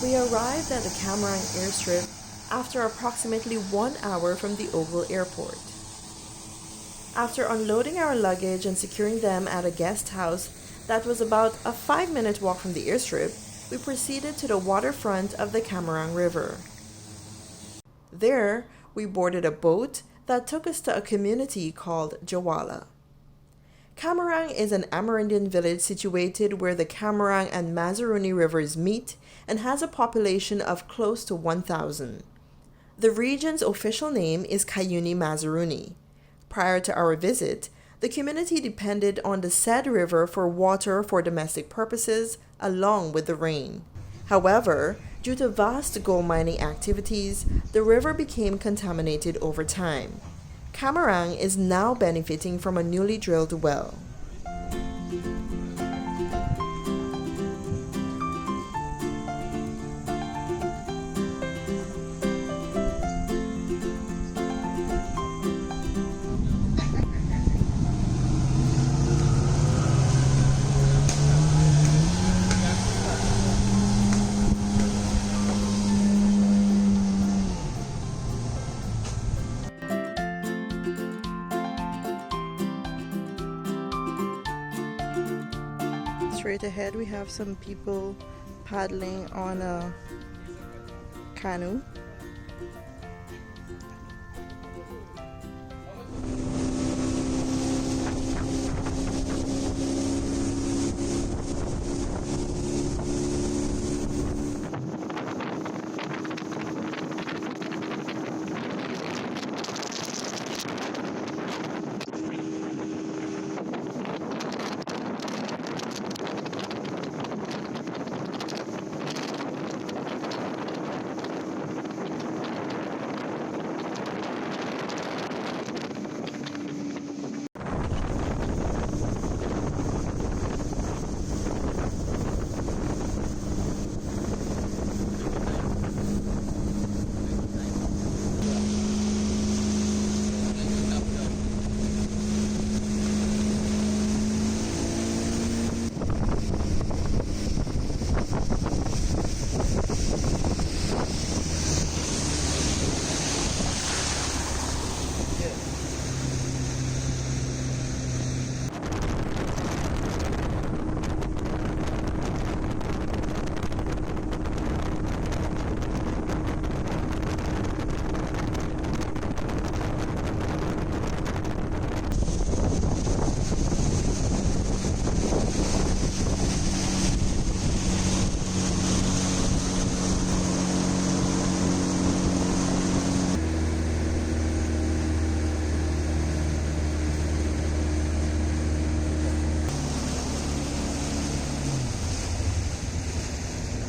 We arrived at the Kamarang airstrip after approximately 1 hour from the Oval Airport. After unloading our luggage and securing them at a guest house that was about a 5-minute walk from the airstrip, we proceeded to the waterfront of the Kamarang River. There, we boarded a boat that took us to a community called Jawalla. Kamarang is an Amerindian village situated where the Kamarang and Mazaruni rivers meet and has a population of close to 1,000. The region's official name is Cayuni Mazaruni. Prior to our visit, the community depended on the said river for water for domestic purposes along with the rain. However, due to vast gold mining activities, the river became contaminated over time. Kamarang is now benefiting from a newly drilled well. Straight ahead we have some people paddling on a canoe.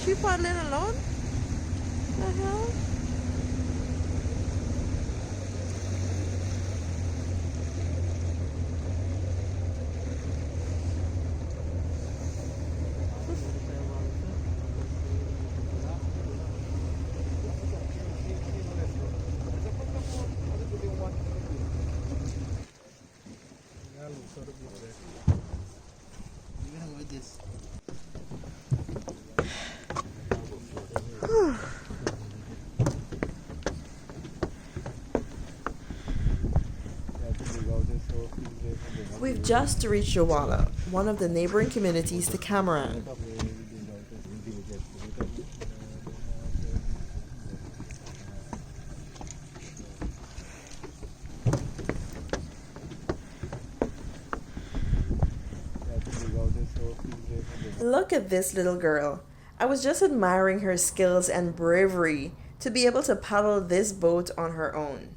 She paddling alone? The hell? We've just reached Joala, one of the neighboring communities to Kamarang. Look at this little girl. I was just admiring her skills and bravery to be able to paddle this boat on her own.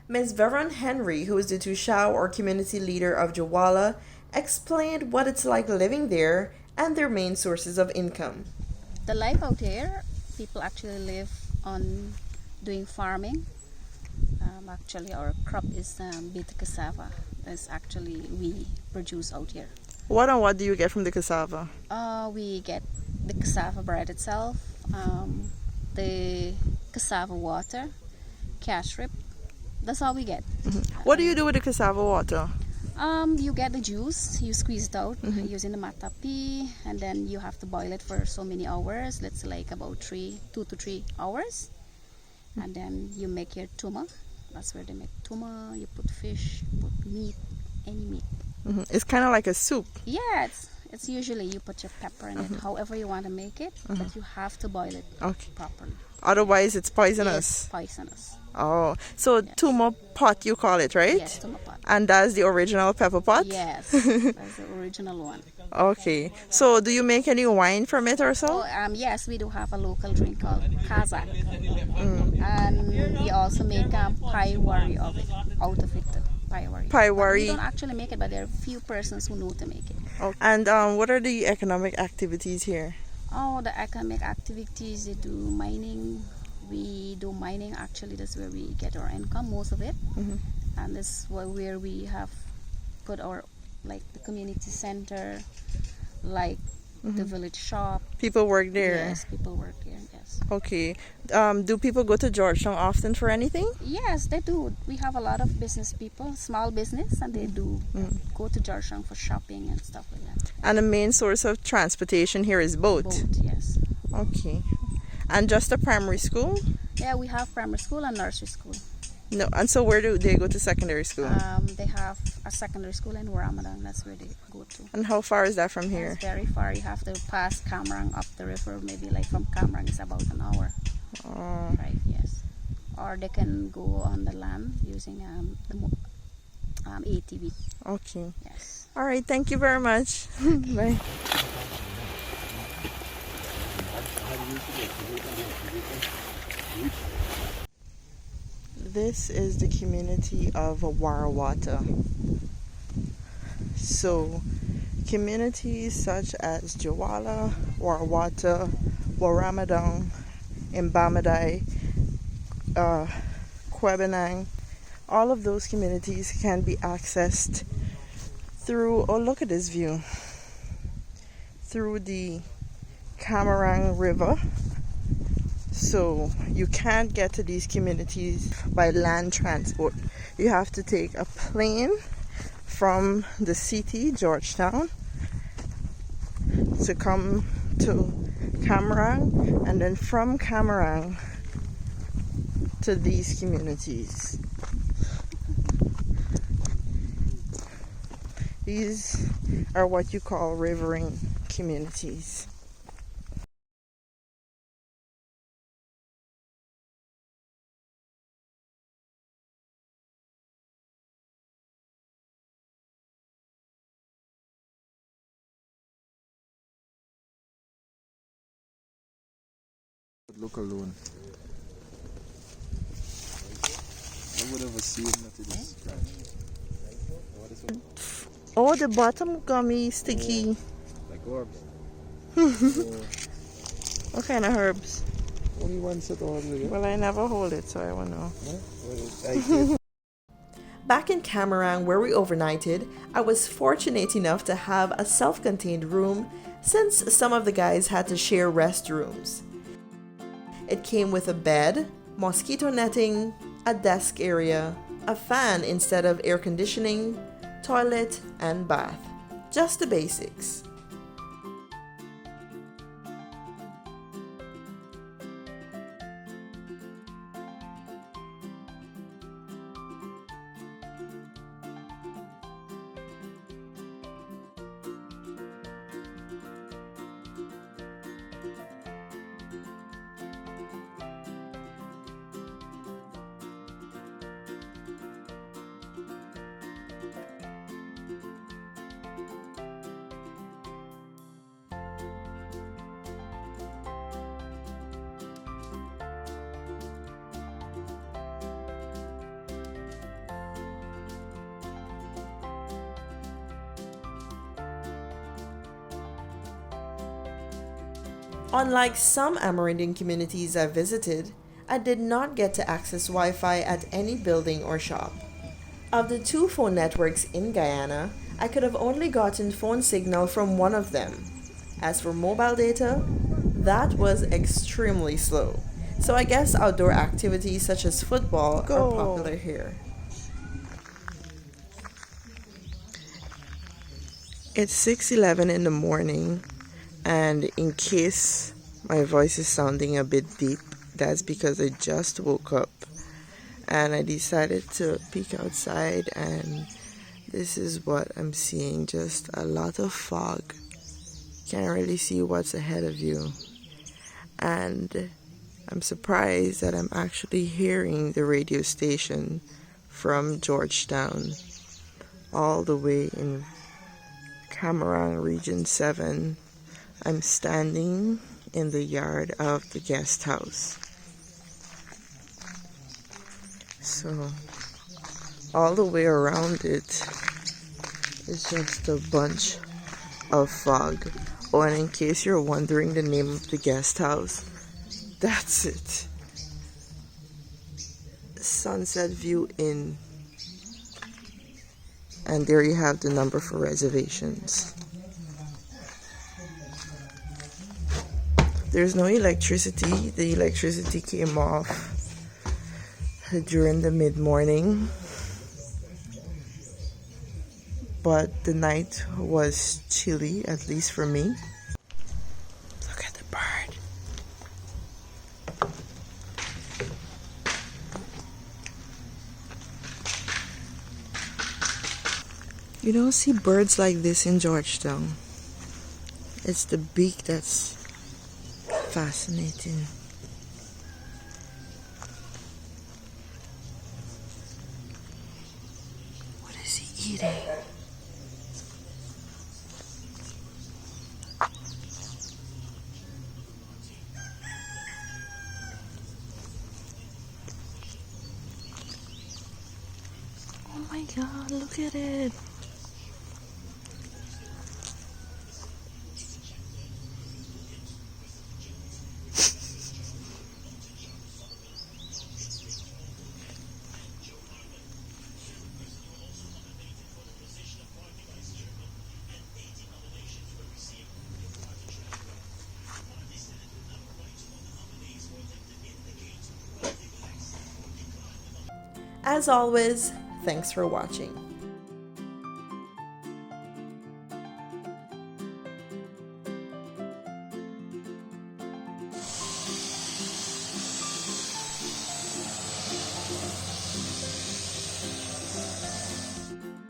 Ms. Veron Henry, who is the Tushao or community leader of Jawalla, explained what it's like living there and their main sources of income. The life out here, people actually live on doing farming. Actually, our crop is beet cassava. That's actually we produce out here. What and what do you get from the cassava? We get the cassava bread itself, the cassava water, cash rip. That's all we get. What do you do with the cassava water? You get the juice, you squeeze it out using the matapi, and then you have to boil it for so many hours. Let's say like about 2 to 3 hours, and then you make your tuma. That's where they make tuma. You put fish, put meat, any meat. It's kind of like a soup. Yeah, it's usually you put your pepper in it, however you want to make it, but you have to boil it properly. Otherwise, it's poisonous. It's poisonous. Oh, so tuma pot you call it, right? Yes, tuma pot. And that's the original pepper pot? Yes, that's the original one. Okay. So do you make any wine from it or so? Oh, yes, we do have a local drink called Kazak. And we also make paiwari out of it. Paiwari. We don't actually make it, but there are few persons who know to make it. Okay. And what are the economic activities here? Oh, the economic activities, they do mining. We do mining, actually. That's where we get our income, most of it. And this is where we have put our, like, the community center, like the village shop. People work there? Yes, people work there, yes. Okay. Do people go to Georgetown often for anything? Yes, they do. We have a lot of business people, small business, and they do go to Georgetown for shopping and stuff like that. And the main source of transportation here is boat? Boat, yes. Okay. And just a primary school? Yeah, we have primary school and nursery school. No, and so where do they go to secondary school? They have a secondary school in Ramadan. That's where they go to. And how far is that from here? It's very far. You have to pass Kamarang up the river. Maybe like from Kamarang it's about an hour. Oh. Right, yes. Or they can go on the land using the ATV. Okay. Yes. All right. Thank you very much. Bye. This is the community of Warawata. So, communities such as Jawalla, Warawata, Waramadang, Mbamadai, Kwebenang, all of those communities can be accessed through, oh look at this view, through the Kamarang River. So you can't get to these communities by land transport. You have to take a plane from the city, Georgetown, to come to Kamarang, and then from Kamarang to these communities. These are what you call riverine communities. Look alone. I would have seen that it is scratched. Oh, the bottom gummy sticky. Like herbs. What kind of herbs? Only one set all the way. Well, I never hold it, so I won't know. Well, Back in Kamarang, where we overnighted, I was fortunate enough to have a self-contained room since some of the guys had to share restrooms. It came with a bed, mosquito netting, a desk area, a fan instead of air conditioning, toilet, and bath. Just the basics. Unlike some Amerindian communities I visited, I did not get to access Wi-Fi at any building or shop. Of the 2 phone networks in Guyana, I could have only gotten phone signal from one of them. As for mobile data, that was extremely slow. So I guess outdoor activities such as football are popular here. It's 6:11 in the morning, and in case my voice is sounding a bit deep, that's because I just woke up and I decided to peek outside, and this is what I'm seeing. Just a lot of fog. Can't really see what's ahead of you. And I'm surprised that I'm actually hearing the radio station from Georgetown, all the way in Kamarang, Region 7. I'm standing in the yard of the guest house. So, all the way around it is just a bunch of fog. Oh, and in case you're wondering the name of the guest house, that's it. Sunset View Inn. And there you have the number for reservations. There's no electricity. The electricity came off during the mid-morning. But the night was chilly, at least for me. Look at the bird. You don't see birds like this in Georgetown. It's the beak that's fascinating. What is he eating? Oh my God, look at it. As always, thanks for watching.